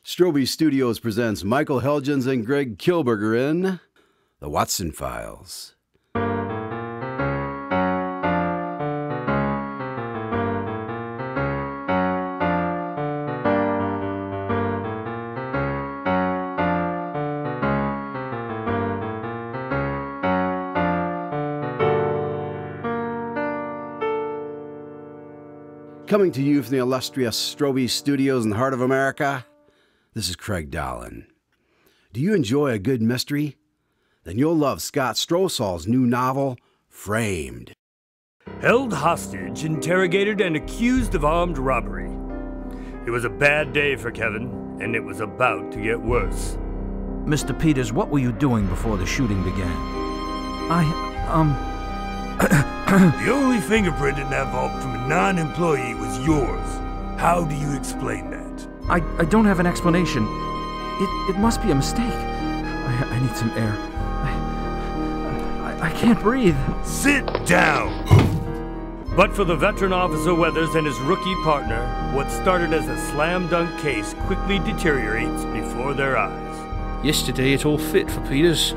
Strobe Studios presents Michael Helgens and Greg Kilberger in The Watson Files. Coming to you from the illustrious Strobe Studios in the heart of America, this is Craig Dahlen. Do you enjoy a good mystery? Then you'll love Scott Strosahl's new novel, Framed. Held hostage, interrogated, and accused of armed robbery. It was a bad day for Kevin, and it was about to get worse. Mr. Peters, what were you doing before the shooting began? The only fingerprint in that vault from a non-employee was yours. How do you explain that? I don't have an explanation. It must be a mistake. I need some air. I can't breathe. Sit down! But for the veteran Officer Weathers and his rookie partner, what started as a slam-dunk case quickly deteriorates before their eyes. Yesterday it all fit for Peters.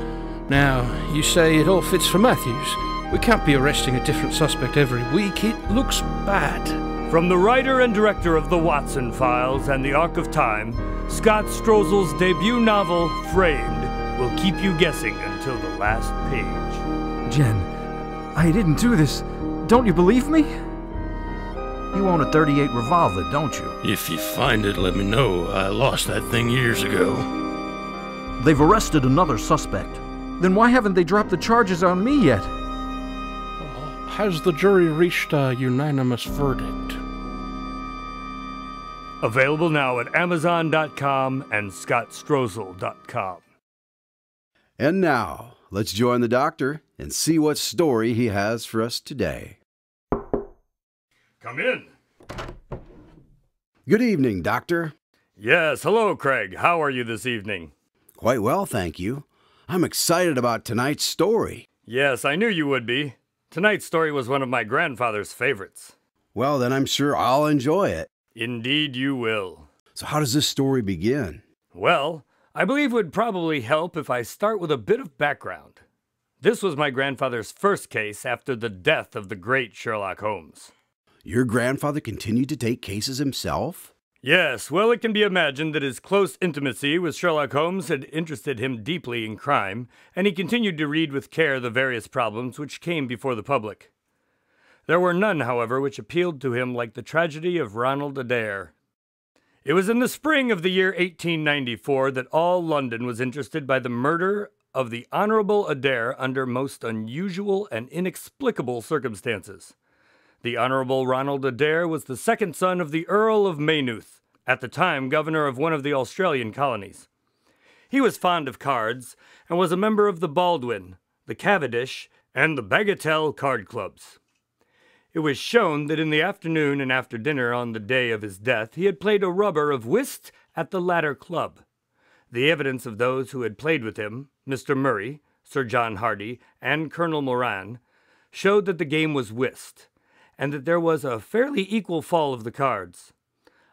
Now, you say it all fits for Matthews. We can't be arresting a different suspect every week. It looks bad. From the writer and director of The Watson Files and The Arc of Time, Scott Strosahl's debut novel, Framed, will keep you guessing until the last page. Jen, I didn't do this. Don't you believe me? You own a .38 revolver, don't you? If you find it, let me know. I lost that thing years ago. They've arrested another suspect. Then why haven't they dropped the charges on me yet? Has the jury reached a unanimous verdict? Available now at Amazon.com and ScottStrosahl.com. And now, let's join the doctor and see what story he has for us today. Come in. Good evening, Doctor. Yes, hello, Craig. How are you this evening? Quite well, thank you. I'm excited about tonight's story. Yes, I knew you would be. Tonight's story was one of my grandfather's favorites. Well, then I'm sure I'll enjoy it. Indeed you will. So how does this story begin? Well, I believe it would probably help if I start with a bit of background. This was my grandfather's first case after the death of the great Sherlock Holmes. Your grandfather continued to take cases himself? Yes, well, it can be imagined that his close intimacy with Sherlock Holmes had interested him deeply in crime, and he continued to read with care the various problems which came before the public. There were none, however, which appealed to him like the tragedy of Ronald Adair. It was in the spring of the year 1894 that all London was interested by the murder of the Honorable Adair under most unusual and inexplicable circumstances. The Honorable Ronald Adair was the second son of the Earl of Maynooth, at the time governor of one of the Australian colonies. He was fond of cards and was a member of the Baldwin, the Cavendish, and the Bagatelle card clubs. It was shown that in the afternoon and after dinner on the day of his death he had played a rubber of whist at the latter club. The evidence of those who had played with him, Mr. Murray, Sir John Hardy, and Colonel Moran, showed that the game was whist, and that there was a fairly equal fall of the cards.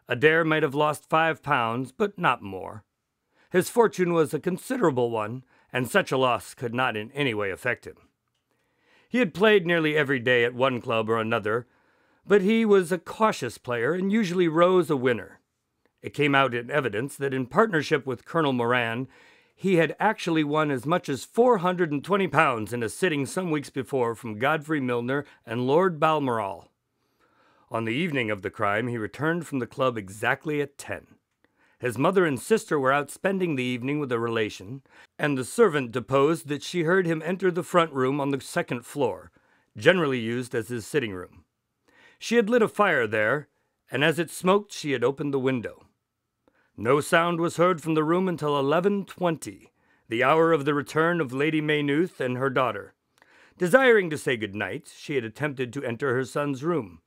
Adair might have lost £5, but not more. His fortune was a considerable one, and such a loss could not in any way affect him. He had played nearly every day at one club or another, but he was a cautious player and usually rose a winner. It came out in evidence that in partnership with Colonel Moran, he had actually won as much as £420 in a sitting some weeks before from Godfrey Milner and Lord Balmoral. On the evening of the crime, he returned from the club exactly at 10. His mother and sister were out spending the evening with a relation, and the servant deposed that she heard him enter the front room on the second floor, generally used as his sitting room. She had lit a fire there, and as it smoked, she had opened the window. No sound was heard from the room until 11:20, the hour of the return of Lady Maynooth and her daughter. Desiring to say good night, she had attempted to enter her son's room.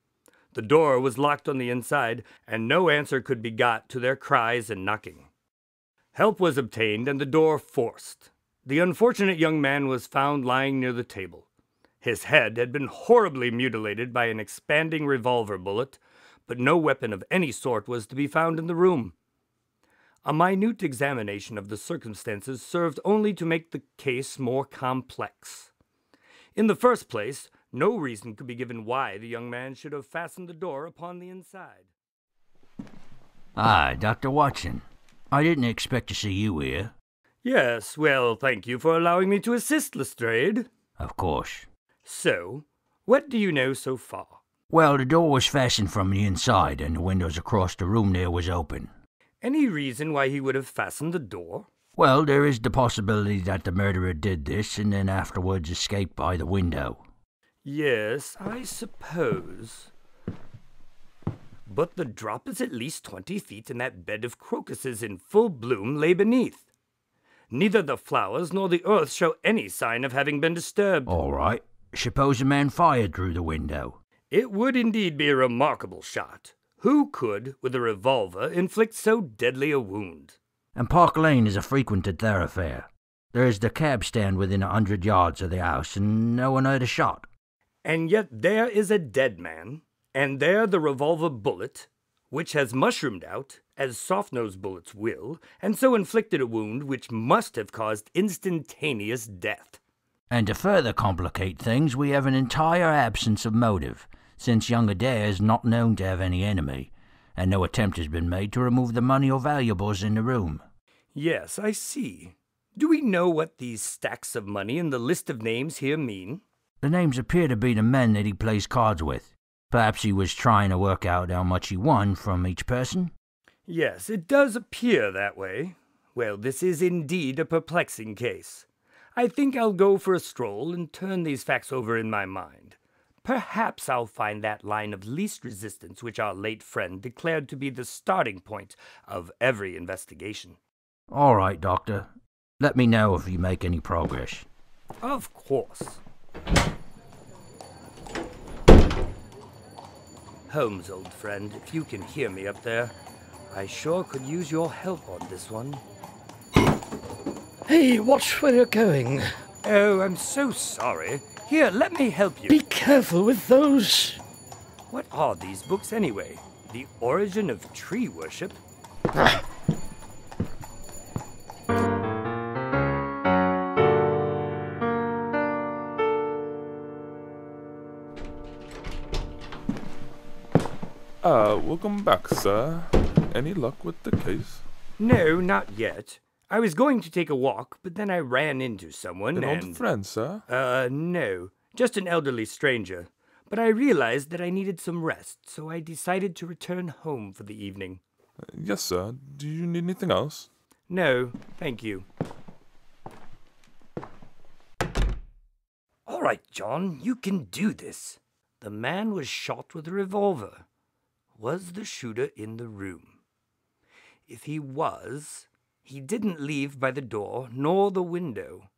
The door was locked on the inside, and no answer could be got to their cries and knocking. Help was obtained and the door forced. The unfortunate young man was found lying near the table. His head had been horribly mutilated by an expanding revolver bullet, but no weapon of any sort was to be found in the room. A minute examination of the circumstances served only to make the case more complex. In the first place, no reason could be given why the young man should have fastened the door upon the inside. Ah, Dr. Watson. I didn't expect to see you here. Yes, well, thank you for allowing me to assist, Lestrade. Of course. So, what do you know so far? Well, the door was fastened from the inside, and the windows across the room there was open. Any reason why he would have fastened the door? Well, there is the possibility that the murderer did this and then afterwards escaped by the window. Yes, I suppose. But the drop is at least 20 feet, and that bed of crocuses in full bloom lay beneath. Neither the flowers nor the earth show any sign of having been disturbed. All right. Suppose a man fired through the window. It would indeed be a remarkable shot. Who could, with a revolver, inflict so deadly a wound? And Park Lane is a frequented thoroughfare. There is the cab stand within 100 yards of the house, and no one heard a shot. And yet there is a dead man, and there the revolver bullet, which has mushroomed out, as soft-nosed bullets will, and so inflicted a wound which must have caused instantaneous death. And to further complicate things, we have an entire absence of motive, since young Adair is not known to have any enemy, and no attempt has been made to remove the money or valuables in the room. Yes, I see. Do we know what these stacks of money in the list of names here mean? The names appear to be the men that he plays cards with. Perhaps he was trying to work out how much he won from each person? Yes, it does appear that way. Well, this is indeed a perplexing case. I think I'll go for a stroll and turn these facts over in my mind. Perhaps I'll find that line of least resistance which our late friend declared to be the starting point of every investigation. All right, Doctor. Let me know if you make any progress. Of course. Holmes, old friend, if you can hear me up there, I sure could use your help on this one. Hey, watch where you're going. Oh, I'm so sorry. Here, let me help you. Be careful with those. What are these books anyway? The Origin of Tree Worship? Welcome back, sir. Any luck with the case? No, not yet. I was going to take a walk, but then I ran into someone An and... old friend, sir? No. Just an elderly stranger. But I realized that I needed some rest, so I decided to return home for the evening. Yes, sir. Do you need anything else? No, thank you. All right, John, you can do this. The man was shot with a revolver. Was the shooter in the room? If he was, he didn't leave by the door nor the window.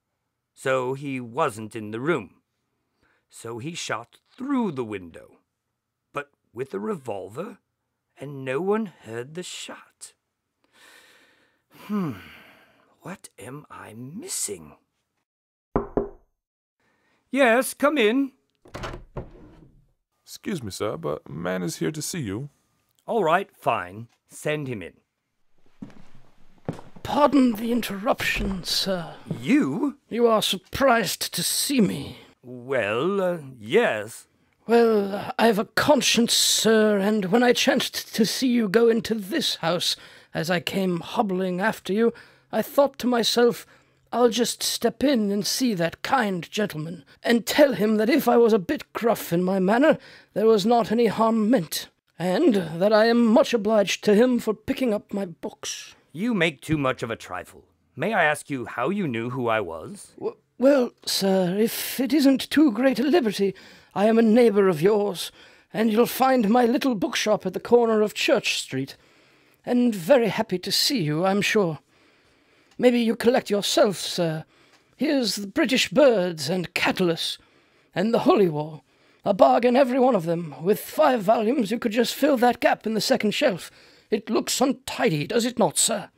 So he wasn't in the room. So he shot through the window, but with a revolver, and no one heard the shot. What am I missing? Yes, come in. Excuse me, sir, but a man is here to see you. All right, fine. Send him in. Pardon the interruption, sir. You? You are surprised to see me. Well, yes. Well, I've a conscience, sir, and when I chanced to see you go into this house, as I came hobbling after you, I thought to myself, I'll just step in and see that kind gentleman, and tell him that if I was a bit gruff in my manner, there was not any harm meant, and that I am much obliged to him for picking up my books. You make too much of a trifle. May I ask you how you knew who I was? Well, sir, if it isn't too great a liberty, I am a neighbour of yours, and you'll find my little bookshop at the corner of Church Street, and very happy to see you, I'm sure. Maybe you collect yourself, sir. Here's the British Birds and Catullus, and the Holywall. A bargain every one of them. With 5 volumes you could just fill that gap in the second shelf. It looks untidy, does it not, sir?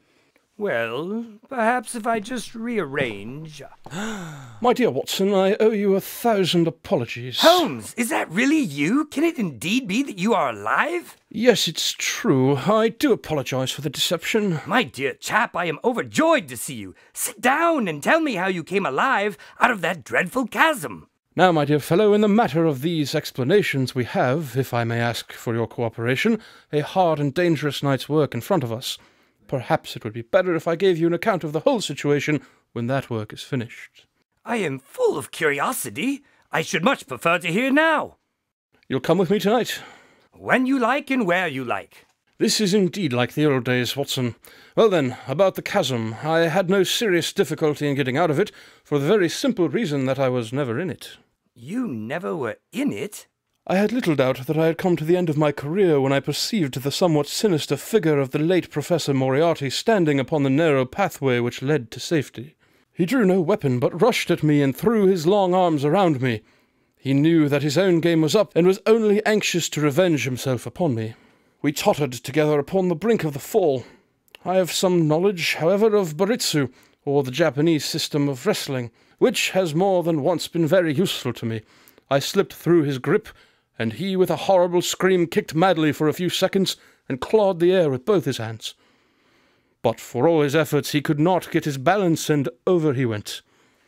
Well, perhaps if I just rearrange... My dear Watson, I owe you 1,000 apologies. Holmes, is that really you? Can it indeed be that you are alive? Yes, it's true. I do apologize for the deception. My dear chap, I am overjoyed to see you. Sit down and tell me how you came alive out of that dreadful chasm. Now, my dear fellow, in the matter of these explanations we have, if I may ask for your cooperation, a hard and dangerous night's work in front of us. Perhaps it would be better if I gave you an account of the whole situation when that work is finished. I am full of curiosity. I should much prefer to hear now. You'll come with me tonight? When you like and where you like. This is indeed like the old days, Watson. Well then, about the chasm. I had no serious difficulty in getting out of it, for the very simple reason that I was never in it. You never were in it? I had little doubt that I had come to the end of my career when I perceived the somewhat sinister figure of the late Professor Moriarty standing upon the narrow pathway which led to safety. He drew no weapon, but rushed at me and threw his long arms around me. He knew that his own game was up, and was only anxious to revenge himself upon me. We tottered together upon the brink of the fall. I have some knowledge, however, of Baritsu, or the Japanese system of wrestling, which has more than once been very useful to me. I slipped through his grip, and he with a horrible scream kicked madly for a few seconds and clawed the air with both his hands. But for all his efforts he could not get his balance, and over he went.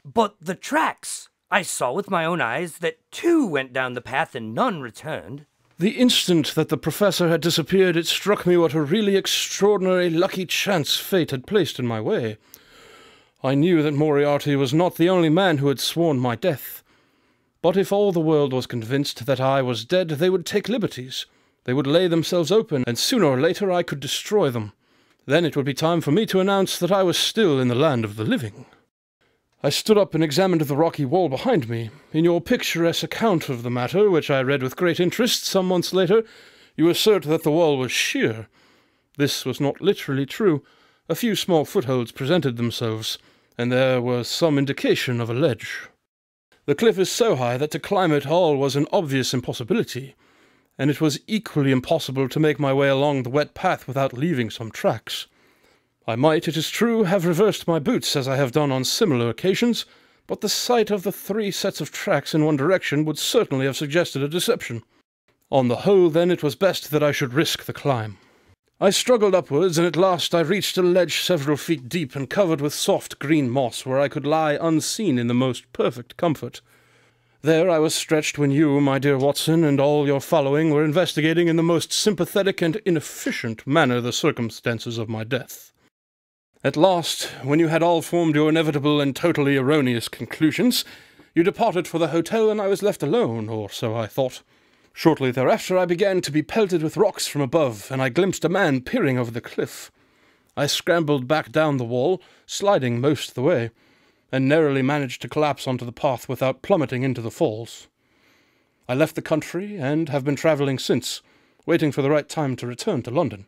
But the tracks! I saw with my own eyes that 2 went down the path and none returned. The instant that the professor had disappeared, it struck me what a really extraordinary lucky chance fate had placed in my way. I knew that Moriarty was not the only man who had sworn my death. But if all the world was convinced that I was dead, they would take liberties. They would lay themselves open, and sooner or later I could destroy them. Then it would be time for me to announce that I was still in the land of the living. I stood up and examined the rocky wall behind me. In your picturesque account of the matter, which I read with great interest some months later, you assert that the wall was sheer. This was not literally true. A few small footholds presented themselves, and there was some indication of a ledge. The cliff is so high that to climb it all was an obvious impossibility, and it was equally impossible to make my way along the wet path without leaving some tracks. I might, it is true, have reversed my boots, as I have done on similar occasions, but the sight of the 3 sets of tracks in one direction would certainly have suggested a deception. On the whole, then, it was best that I should risk the climb. I struggled upwards, and at last I reached a ledge several feet deep and covered with soft green moss, where I could lie unseen in the most perfect comfort. There I was stretched when you, my dear Watson, and all your following were investigating in the most sympathetic and inefficient manner the circumstances of my death. At last, when you had all formed your inevitable and totally erroneous conclusions, you departed for the hotel, and I was left alone, or so I thought. Shortly thereafter I began to be pelted with rocks from above, and I glimpsed a man peering over the cliff. I scrambled back down the wall, sliding most of the way, and narrowly managed to collapse onto the path without plummeting into the falls. I left the country, and have been travelling since, waiting for the right time to return to London.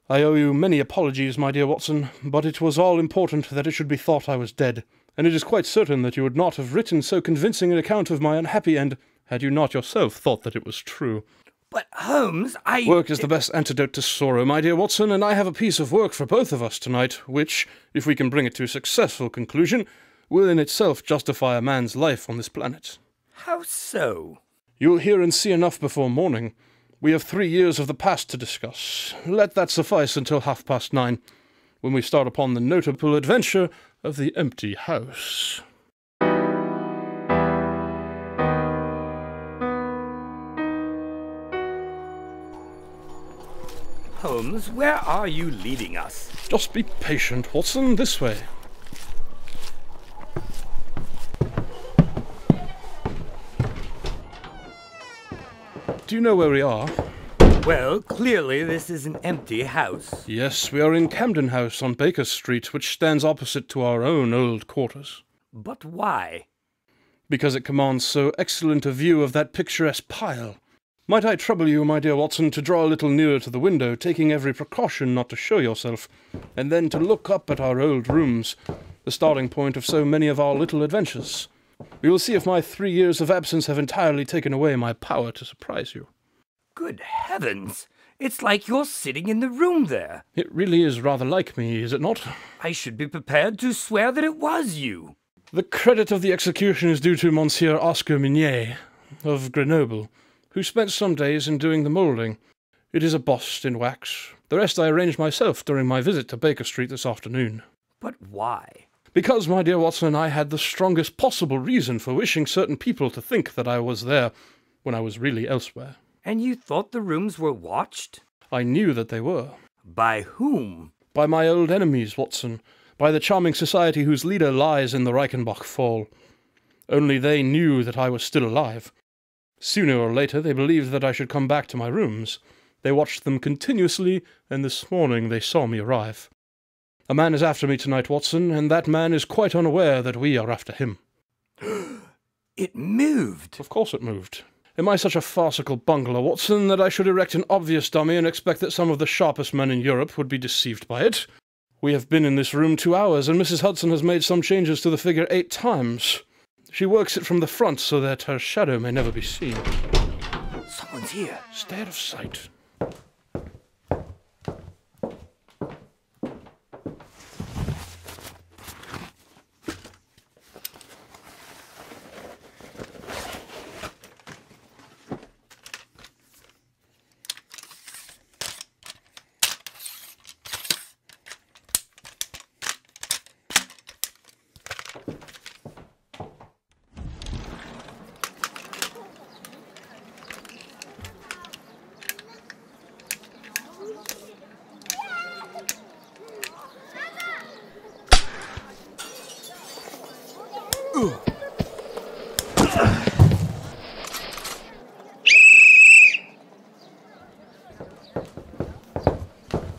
I owe you many apologies, my dear Watson, but it was all important that it should be thought I was dead, and it is quite certain that you would not have written so convincing an account of my unhappy end had you not yourself thought that it was true. But, Holmes, Work is the best antidote to sorrow, my dear Watson, and I have a piece of work for both of us tonight, which, if we can bring it to a successful conclusion, will in itself justify a man's life on this planet. How so? You'll hear and see enough before morning. We have 3 years of the past to discuss. Let that suffice until 9:30, when we start upon the notable adventure of the empty house. Holmes, where are you leading us? Just be patient, Watson. This way. Do you know where we are? Well, clearly this is an empty house. Yes, we are in Camden House on Baker Street, which stands opposite to our own old quarters. But why? Because it commands so excellent a view of that picturesque pile. Might I trouble you, my dear Watson, to draw a little nearer to the window, taking every precaution not to show yourself, and then to look up at our old rooms, the starting point of so many of our little adventures. We will see if my 3 years of absence have entirely taken away my power to surprise you. Good heavens! It's like you're sitting in the room there. It really is rather like me, is it not? I should be prepared to swear that it was you. The credit of the execution is due to Monsieur Oscar Mignet of Grenoble, who spent some days in doing the moulding. It is a bust in wax. The rest I arranged myself during my visit to Baker Street this afternoon. But why? Because, my dear Watson, I had the strongest possible reason for wishing certain people to think that I was there when I was really elsewhere. And you thought the rooms were watched? I knew that they were. By whom? By my old enemies, Watson. By the charming society whose leader lies in the Reichenbach Fall. Only they knew that I was still alive. Sooner or later they believed that I should come back to my rooms. They watched them continuously, and this morning they saw me arrive. A man is after me tonight, Watson, and that man is quite unaware that we are after him. It moved. Of course it moved. Am I such a farcical bungler, Watson, that I should erect an obvious dummy and expect that some of the sharpest men in Europe would be deceived by it? We have been in this room 2 hours, and Mrs. Hudson has made some changes to the figure 8 times. She works it from the front so that her shadow may never be seen. Someone's here. Stay out of sight.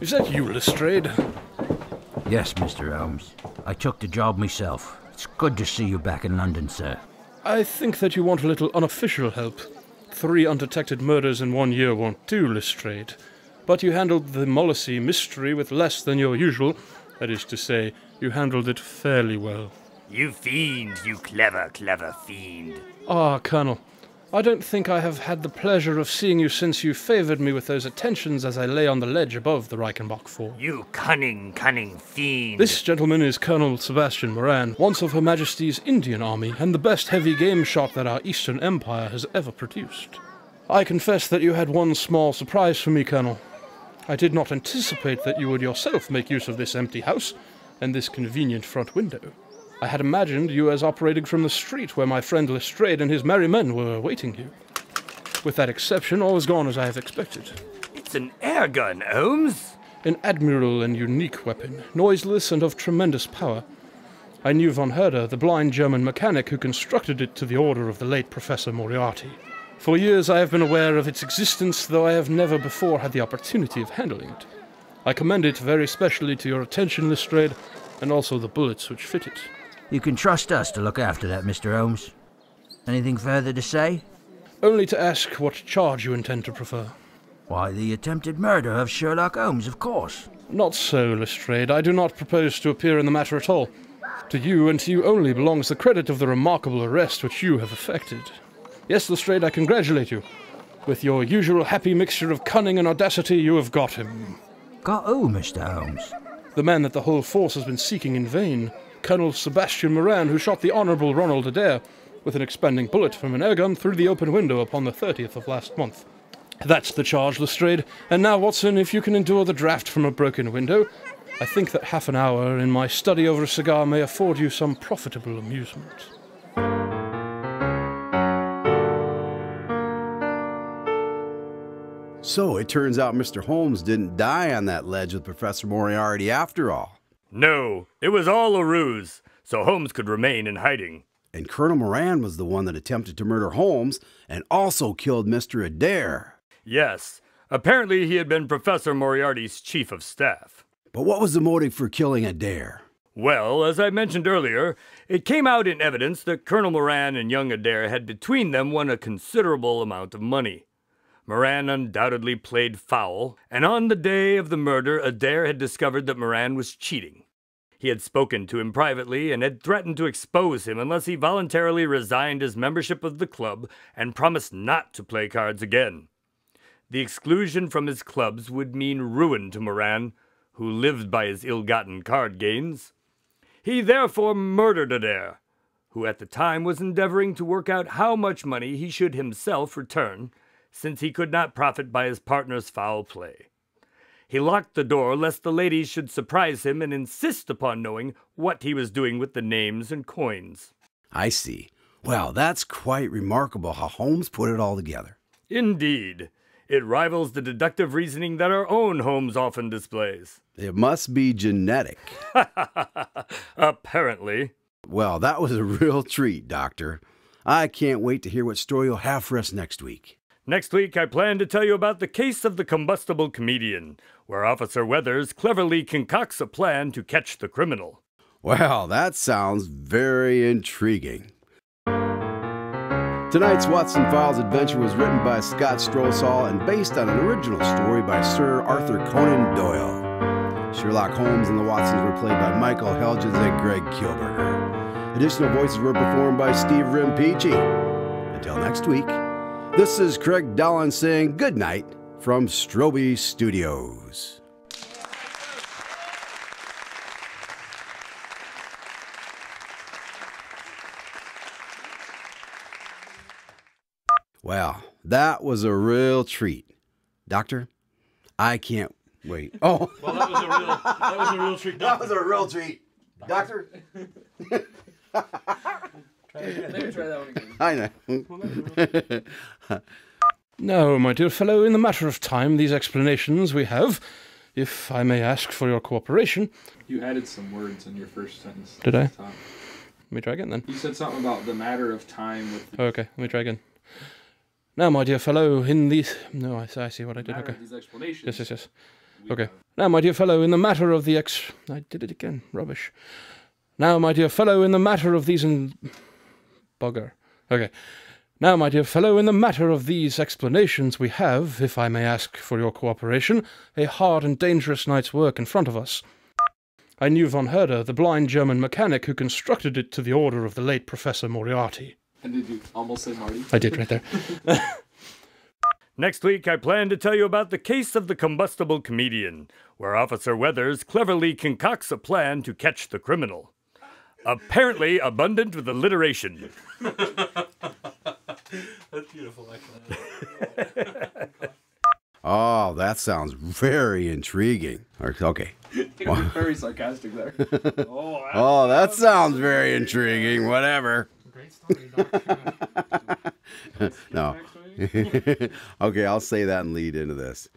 Is that you, Lestrade? Yes, Mr. Holmes. I took the job myself. It's good to see you back in London, sir. I think that you want a little unofficial help. 3 undetected murders in 1 year won't do, Lestrade. But you handled the Molesey mystery with less than your usual. That is to say, you handled it fairly well. You fiend, you clever, clever fiend. Ah, Colonel, I don't think I have had the pleasure of seeing you since you favoured me with those attentions as I lay on the ledge above the Reichenbach Fall. You cunning, cunning fiend. This gentleman is Colonel Sebastian Moran, once of Her Majesty's Indian Army, and the best heavy game shot that our Eastern Empire has ever produced. I confess that you had one small surprise for me, Colonel. I did not anticipate that you would yourself make use of this empty house and this convenient front window. I had imagined you as operating from the street where my friend Lestrade and his merry men were awaiting you. With that exception, all has gone as I have expected. It's an air gun, Holmes. An admirable and unique weapon, noiseless and of tremendous power. I knew von Herder, the blind German mechanic who constructed it to the order of the late Professor Moriarty. For years I have been aware of its existence, though I have never before had the opportunity of handling it. I commend it very specially to your attention, Lestrade, and also the bullets which fit it. You can trust us to look after that, Mr. Holmes. Anything further to say? Only to ask what charge you intend to prefer. Why, the attempted murder of Sherlock Holmes, of course. Not so, Lestrade. I do not propose to appear in the matter at all. To you, and to you only, belongs the credit of the remarkable arrest which you have effected. Yes, Lestrade, I congratulate you. With your usual happy mixture of cunning and audacity, you have got him. Got who, Mr. Holmes? The man that the whole force has been seeking in vain. Colonel Sebastian Moran, who shot the Honourable Ronald Adair with an expanding bullet from an airgun through the open window upon the 30th of last month. That's the charge, Lestrade. And now, Watson, if you can endure the draught from a broken window, I think that half an hour in my study over a cigar may afford you some profitable amusement. So it turns out Mr. Holmes didn't die on that ledge with Professor Moriarty after all. No, it was all a ruse, so Holmes could remain in hiding. And Colonel Moran was the one that attempted to murder Holmes and also killed Mr. Adair. Yes, apparently he had been Professor Moriarty's chief of staff. But what was the motive for killing Adair? Well, as I mentioned earlier, it came out in evidence that Colonel Moran and young Adair had between them won a considerable amount of money. Moran undoubtedly played foul, and on the day of the murder, Adair had discovered that Moran was cheating. He had spoken to him privately and had threatened to expose him unless he voluntarily resigned his membership of the club and promised not to play cards again. The exclusion from his clubs would mean ruin to Moran, who lived by his ill-gotten card gains. He therefore murdered Adair, who at the time was endeavoring to work out how much money he should himself return, since he could not profit by his partner's foul play. He locked the door lest the ladies should surprise him and insist upon knowing what he was doing with the names and coins. I see. Well, that's quite remarkable how Holmes put it all together. Indeed. It rivals the deductive reasoning that our own Holmes often displays. It must be genetic. Apparently. Well, that was a real treat, Doctor. I can't wait to hear what story you'll have for us next week. Next week, I plan to tell you about the case of the combustible comedian, where Officer Weathers cleverly concocts a plan to catch the criminal. Well, that sounds very intriguing. Tonight's Watson Files adventure was written by Scott Strosahl and based on an original story by Sir Arthur Conan Doyle. Sherlock Holmes and the Watsons were played by Michael Helgens and Greg Kilberger. Additional voices were performed by Steve Rimpici. Until next week, this is Craig Dahlen saying good night from Strobe Studios. Well, that was a real treat. Doctor, I can't wait. Oh. Well, that was a real treat. That was a real treat. Doctor? Try that one again. I know. Now, my dear fellow, in the matter of time, these explanations we have, if I may ask for your cooperation. You added some words in your first sentence. Did I? Top. Let me try again then. You said something about the matter of time with Okay, let me try again. Now, my dear fellow, in these... No, I see what I did. matter Okay. of these explanations. Yes. Okay. Now, my dear fellow, in the matter of the I did it again. Rubbish. Now, my dear fellow, in the matter of these... Bugger. Okay. Now, my dear fellow, in the matter of these explanations we have, if I may ask for your cooperation, a hard and dangerous night's work in front of us. I knew von Herder, the blind German mechanic who constructed it to the order of the late Professor Moriarty. And did you almost say Marty? I did right there. Next week, I plan to tell you about the case of the combustible comedian, where Officer Weathers cleverly concocts a plan to catch the criminal. Apparently abundant with alliteration. That's beautiful, actually. Oh, that sounds very intriguing. Okay. You're very sarcastic there. Oh, that sounds very intriguing. Whatever. Great story, Doc. No. Okay, I'll say that and lead into this.